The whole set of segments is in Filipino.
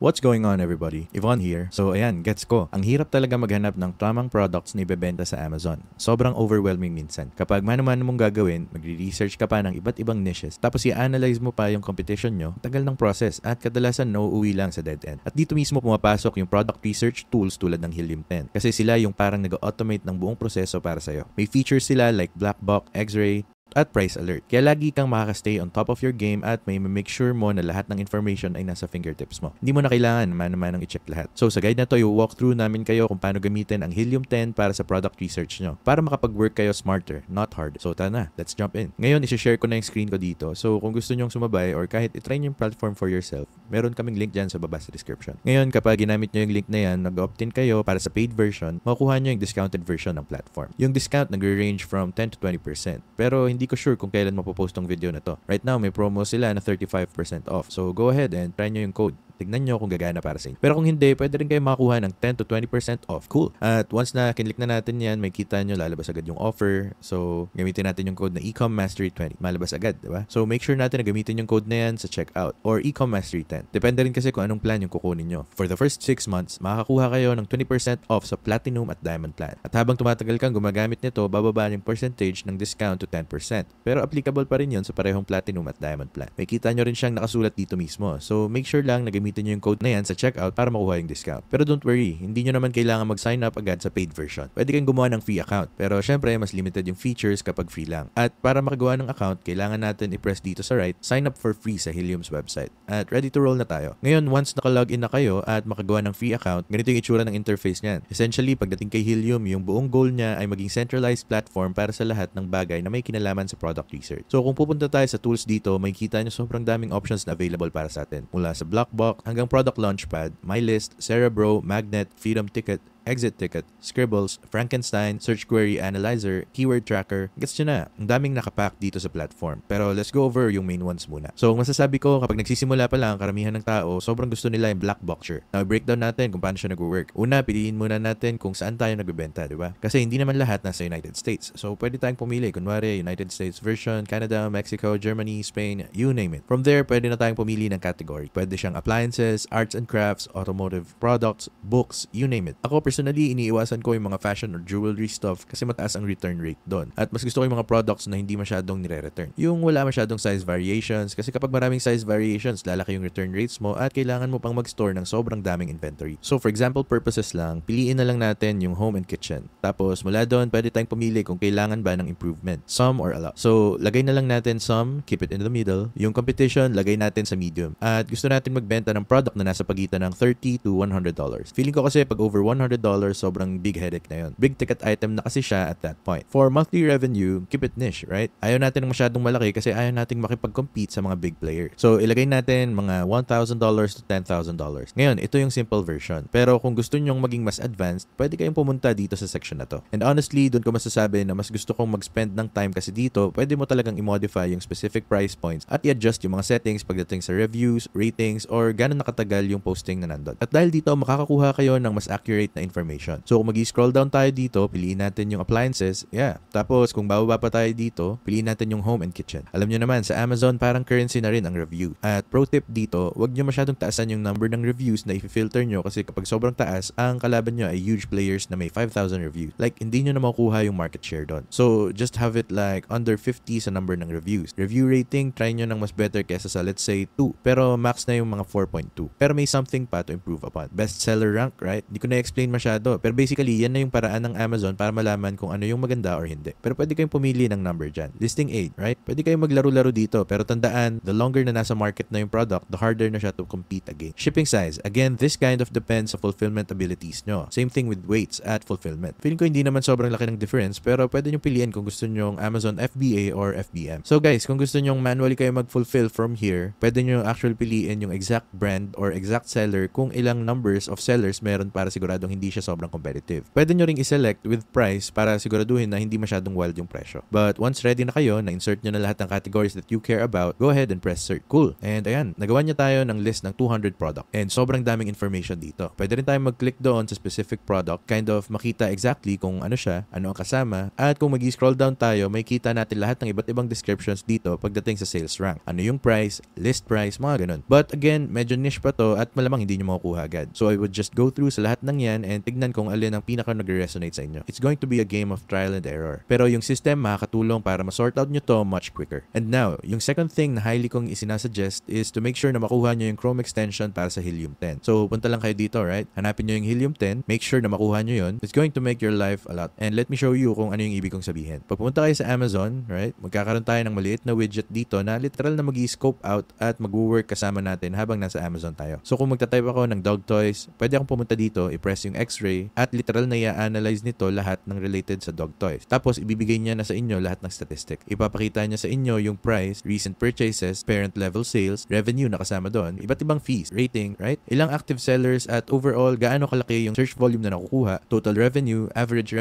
What's going on everybody? Yvonne here. So ayan, gets ko. Ang hirap talaga maghanap ng tamang products na ibebenta sa Amazon. Sobrang overwhelming minsan. Kapag mano-mano mong gagawin, magre-research ka pa ng iba't ibang niches, tapos i-analyze mo pa yung competition nyo, tagal ng process at kadalasan nauuwi lang sa dead end. At dito mismo pumapasok yung product research tools tulad ng Helium 10. Kasi sila yung parang nag-automate ng buong proseso para sa'yo. May features sila like Black Box, X-Ray, at price alert. Kaya lagi kang makakastay on top of your game at may make sure mo na lahat ng information ay nasa fingertips mo. Hindi mo na kailangan mano-manong i-check lahat. So sa guide na to, i-walk through namin kayo kung paano gamitin ang Helium 10 para sa product research nyo. Para makapag-work kayo smarter, not hard. So tara na, let's jump in. Ngayon, isi-share ko na yung screen ko dito. So kung gusto nyong sumabay or kahit i-try nyo yung platform for yourself, meron kaming link dyan sa baba sa description. Ngayon, kapag ginamit nyo yung link na yan, nag-opt-in kayo para sa paid version, makukuha nyo yung discounted version ng platform. Yung discount nagre-range from 10 to 20%. Pero hindi ko sure kung kailan mapopost tong video na to. Right now, may promo sila na 35% off. So, go ahead and try nyo yung code. Tignan nyo kung gagana para sa inyo. Pero kung hindi, pwede rin kayo makakuha ng 10 to 20% off. Cool. At once na kinlik na natin yan, may kita nyo, lalabas agad yung offer. So, gamitin natin yung code na EcomMastery20. Malabas agad, diba? So, make sure natin na gamitin yung code na yan sa checkout or EcomMastery10. Depende rin kasi kung anong plan yung kukunin nyo. For the first 6 months, makakakuha kayo ng 20% off sa Platinum at Diamond plan. At habang tumatagal kang gumagamit nito, bababa yung percentage ng discount to 10%. Pero applicable pa rin yun sa parehong Platinum at Diamond plan. May kita nyo rin siyang nakasulat dito mismo. So, make sure lang na gamitin nyo yung code na yan sa checkout para makuha yung discount. Pero don't worry, hindi nyo naman kailangan mag-sign up agad sa paid version. Pwede kayong gumawa ng free account. Pero syempre, mas limited yung features kapag free lang. At para makagawa ng account, kailangan natin i-press dito sa right, sign up for free sa Helium's website. At ready to roll na tayo. Ngayon, once naka-login na kayo at makagawa ng free account, ganito yung itsura ng interface niyan. Essentially, pagdating kay Helium, yung buong goal niya ay maging centralized platform para sa lahat ng bagay na may kinalaman sa product research. So kung pupunta tayo sa tools dito, may kita nyo sobrang daming options na available para sa atin. Mula sa Blockbox hanggang Product Launchpad, MyList, Cerebro, Magnet, Freedom Ticket, Exit Ticket, Scribbles, Frankenstein, Search Query Analyzer, Keyword Tracker. Gets nyo na, ang daming nakapack dito sa platform. Pero let's go over yung main ones muna. So, ang masasabi ko, kapag nagsisimula pa lang, karamihan ng tao, sobrang gusto nila yung black boxer. Now, breakdown natin kung paano siya nag-work. Una, piliin muna natin kung saan tayo nagbebenta, di ba? Kasi hindi naman lahat nasa United States. So, pwede tayong pumili. Kunwari, United States version, Canada, Mexico, Germany, Spain, you name it. From there, pwede na tayong pumili ng category. Pwede siyang appliances, arts and crafts, automotive products, books, you name it. Ako, personally, iniiwasan ko yung mga fashion or jewelry stuff kasi mataas ang return rate doon. At mas gusto ko yung mga products na hindi masyadong nire-return. Yung wala masyadong size variations kasi kapag maraming size variations, lalaki yung return rates mo at kailangan mo pang mag-store ng sobrang daming inventory. So for example purposes lang, piliin na lang natin yung home and kitchen. Tapos mula doon, pwede tayong pumili kung kailangan ba ng improvement. Some or a lot. So lagay na lang natin some, keep it in the middle. Yung competition, lagay natin sa medium. At gusto natin magbenta ng product na nasa pagitan ng $30 to $100. Feeling ko kasi pag over $100, sobrang big headache na yun. Big ticket item na kasi siya at that point. For monthly revenue, keep it niche, right? Ayaw natin ng masyadong malaki kasi ayaw nating makipag-compete sa mga big player. So, ilagay natin mga $1,000 to $10,000. Ngayon, ito yung simple version. Pero kung gusto nyong maging mas advanced, pwede kayong pumunta dito sa section na to. And honestly, doon ko masasabi na mas gusto kong mag-spend ng time kasi dito, pwede mo talagang i-modify yung specific price points at i-adjust yung mga settings pagdating sa reviews, ratings, or gano'n nakatagal yung posting na nandun. At dahil dito, makakakuha kayo ng mas accurate na information. So, kung mag-scroll down tayo dito, piliin natin yung appliances. Yeah. Tapos, kung bababa pa tayo dito, piliin natin yung home and kitchen. Alam nyo naman, sa Amazon, parang currency na rin ang review. At pro tip dito, huwag nyo masyadong taasan yung number ng reviews na i-filter nyo kasi kapag sobrang taas, ang kalaban nyo ay huge players na may 5,000 reviews. Like, hindi nyo na makukuha yung market share doon. So, just have it like under 50 sa number ng reviews. Review rating, try nyo ng mas better kesa sa let's say 2. Pero max na yung mga 4.2. Pero may something pa to improve upon. Bestseller rank, right? Hindi ko na-explain masyado. Pero basically, yan na yung paraan ng Amazon para malaman kung ano yung maganda or hindi. Pero pwede kayong pumili ng number dyan. Listing 8, right? Pwede kayong maglaro-laro dito. Pero tandaan, the longer na nasa market na yung product, the harder na siya to compete again. Shipping size. Again, this kind of depends sa fulfillment abilities nyo. Same thing with weights at fulfillment. Feeling ko hindi naman sobrang laki ng difference, pero pwede nyo piliin kung gusto nyo Amazon FBA or FBM. So guys, kung gusto nyo manually kayo mag-fulfill from here, pwede nyo actually piliin yung exact brand or exact seller kung ilang numbers of sellers meron para siguradong hindi siya sobrang competitive. Pwede nyo ring iselect with price para siguraduhin na hindi masyadong wild yung presyo. But once ready na kayo, na-insert nyo na lahat ng categories that you care about, go ahead and press search. Cool. And ayan, nagawa niya tayo ng list ng 200 product. And sobrang daming information dito. Pwede rin tayo mag-click doon sa specific product, kind of makita exactly kung ano siya, ano ang kasama, at kung mag-scroll down tayo, may kita natin lahat ng iba't ibang descriptions dito pagdating sa sales rank. Ano yung price, list price, mga ganun. But again, medyo niche pa to at malamang hindi nyo makukuha agad. So I would just go through sa lahat ng yan and tignan kung alin ang pinaka nag-resonate sa inyo. It's going to be a game of trial and error. Pero yung system makakatulong para ma-sort out nyo to much quicker. And now, yung second thing na highly kong isinasuggest is to make sure na makuha nyo yung Chrome extension para sa Helium 10. So punta lang kayo dito, right? Hanapin nyo yung Helium 10, make sure na makuha nyo yun. It's going to make your life a lot. And let me show you kung ano yung ibig kong sabihin. Pag pumunta kayo sa Amazon, right? Magkakaroon tayo ng maliit na widget dito na literal na mag-i-scope out at mag-work kasama natin habang nasa Amazon tayo. So kung magta-type ako ng dog toys, pwede akong pumunta dito, i-press yung X-ray at literal na i-analyze nito lahat ng related sa dog toys. Tapos ibibigay niya na sa inyo lahat ng statistic. Ipapakita niya sa inyo yung price, recent purchases, parent level sales, revenue na kasama doon, iba't ibang fees, rating, right? Ilang active sellers at overall gaano kalaki yung search volume na nakukuha, total revenue, average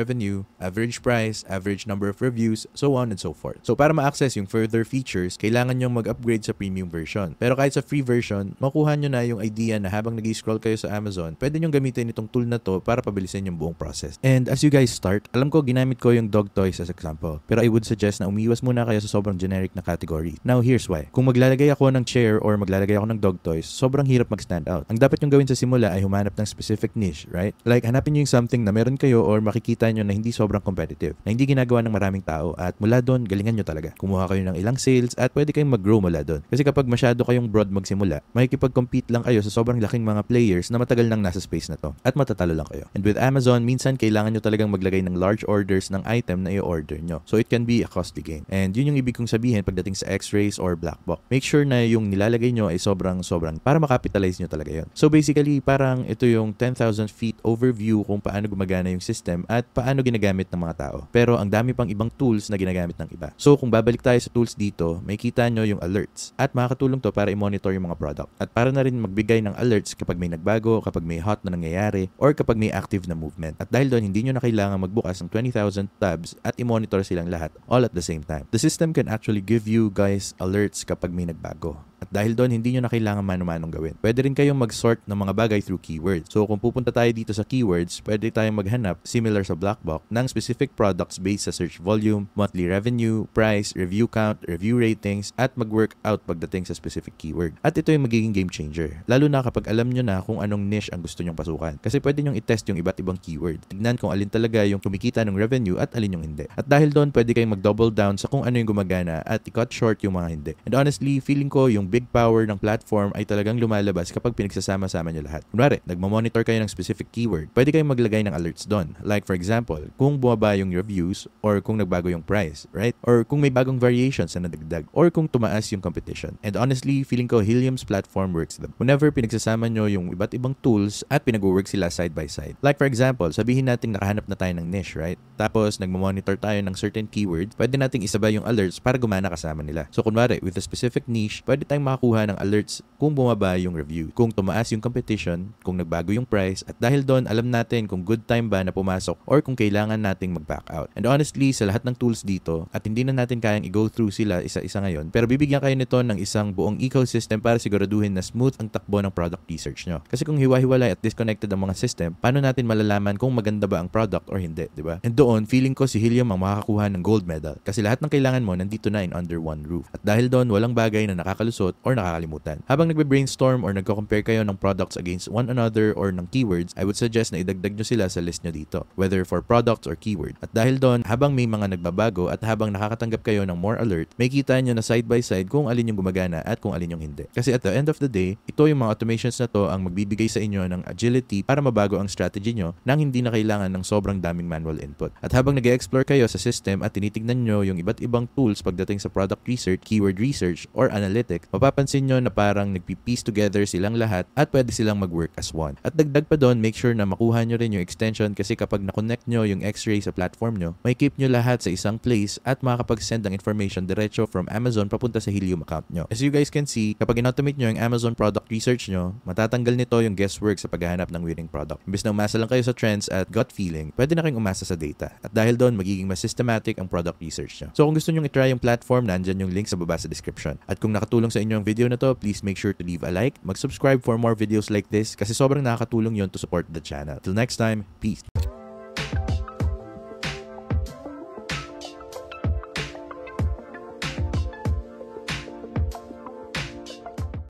price, average number of reviews, so on and so forth. So para ma-access yung further features, kailangan nyong mag-upgrade sa premium version. Pero kahit sa free version, makuha nyo na yung idea na habang nag-scroll kayo sa Amazon, pwede nyong gamitin itong tool na to para pabilisin yung buong process. And as you guys start, alam ko ginamit ko yung dog toys as example, pero I would suggest na umiwas muna kayo sa sobrang generic na category. Now here's why. Kung maglalagay ako ng chair or maglalagay ako ng dog toys, sobrang hirap mag-stand out. Ang dapat nyong gawin sa simula ay humanap ng specific niche, right? Like hanapin nyo yung something na meron kayo or makikita nyo na hindi sobrang competitive, na hindi ginagawa ng maraming tao at mula doon, galingan nyo talaga. Kumuha kayo ng ilang sales at pwede kayong mag-grow mula doon. Kasi kapag masyado kayong broad magsimula, makikipag-compete lang kayo sa sobrang laking mga players na matagal nang nasa space na to at matatalo lang kayo. And with Amazon, minsan kailangan nyo talagang maglagay ng large orders ng item na i-order nyo. So it can be a costly game. And yun yung ibig kong sabihin pagdating sa X-rays or black box. Make sure na yung nilalagay nyo ay sobrang para makapitalize nyo talaga yun. So basically, parang ito yung 10,000 feet overview kung paano gumagana yung system at paano ginagamit ng mga tao. Pero ang dami pang ibang tools na ginagamit ng iba. So kung babalik tayo sa tools dito, may kita nyo yung alerts at makakatulong to para i-monitor yung mga product at para na rin magbigay ng alerts kapag may nagbago, kapag may hot na nangyayari, or kapag may active na movement. At dahil doon, hindi nyo na kailangan magbukas ng 20,000 tabs at i-monitor silang lahat all at the same time. The system can actually give you guys alerts kapag may nagbago. At dahil doon, hindi nyo na kailangan mano-manong gawin. Pwede rin kayong mag-sort ng mga bagay through keywords. So kung pupunta tayo dito sa keywords, pwede tayong maghanap, similar sa Blackbox, ng specific products based sa search volume, monthly revenue, price, review count, review ratings, at mag-work out pagdating sa specific keyword. At ito yung magiging game changer. Lalo na kapag alam nyo na kung anong niche ang gusto nyong pasukan. Kasi pwede nyong i-test yung iba't ibang keyword. Tignan kung alin talaga yung kumikita ng revenue at alin yung hindi. At dahil doon, pwede kayong mag-double down sa kung ano yung gumagana at i-cut short yung mga hindi. And honestly, feeling ko yung big power ng platform ay talagang lumalabas kapag pinagsasama-sama nyo lahat. Kunwari, nagmamonitor kayo ng specific keyword, pwede kayong maglagay ng alerts doon. Like for example, kung bumaba yung reviews or kung nagbago yung price, right? Or kung may bagong variations na nadagdag or kung tumaas yung competition. And honestly, feeling ko Helium's platform works them. Whenever pinagsasama nyo yung iba't ibang tools at pinag-work sila side by side. Like for example, sabihin natin nakahanap na tayo ng niche, right? Tapos nagmamonitor tayo ng certain keyword, pwede nating isabay yung alerts para gumana kasama nila. So kunwari, with a specific niche, pwede tayong makakuha ng alerts kung bumaba yung review, kung tumaas yung competition, kung nagbago yung price, at dahil doon, alam natin kung good time ba na pumasok or kung kailangan nating mag-back out. And honestly, sa lahat ng tools dito, at hindi na natin kayang i-go through sila isa-isa ngayon, pero bibigyan kayo nito ng isang buong ecosystem para siguraduhin na smooth ang takbo ng product research nyo. Kasi kung hiwa-hiwalay at disconnected ang mga system, paano natin malalaman kung maganda ba ang product or hindi, di ba? And doon, feeling ko si Helium ang makakakuha ng gold medal. Kasi lahat ng kailangan mo nandito na in under one roof. At dahil doon, walang bagay na nakakalusot or nakakalimutan. Habang nagbe-brainstorm or nagko-compare kayo ng products against one another or ng keywords, I would suggest na idagdag nyo sila sa list nyo dito, whether for products or keyword. At dahil doon, habang may mga nagbabago at habang nakakatanggap kayo ng more alert, may kita nyo na side by side kung alin yung gumagana at kung alin yung hindi. Kasi at the end of the day, ito yung mga automations na to ang magbibigay sa inyo ng agility para mabago ang strategy nyo nang hindi na kailangan ng sobrang daming manual input. At habang nag-explore kayo sa system at tinitignan nyo yung iba't ibang tools pagdating sa product research, keyword research, or analytics, mapapansin nyo na parang nagpi-piece together silang lahat at pwede silang mag-work as one. At dagdag pa doon, make sure na makuha nyo rin yung extension kasi kapag na-connect nyo yung X-ray sa platform nyo, may keep nyo lahat sa isang place at makakapag-send ng information diretso from Amazon papunta sa Helium account nyo. As you guys can see, kapag in-automate nyo yung Amazon product research nyo, matatanggal nito yung guesswork sa paghahanap ng winning product. Imbes na umasa lang kayo sa trends at gut feeling, pwede na kayong umasa sa data. At dahil doon, magiging mas systematic ang product research nyo. So kung gusto nyo i-try yung platform, nandyan yung link sa baba sa description. At kung nakatulong sa inyo ang video na to, please make sure to leave a like, mag-subscribe for more videos like this kasi sobrang nakakatulong yon to support the channel. Till next time, peace!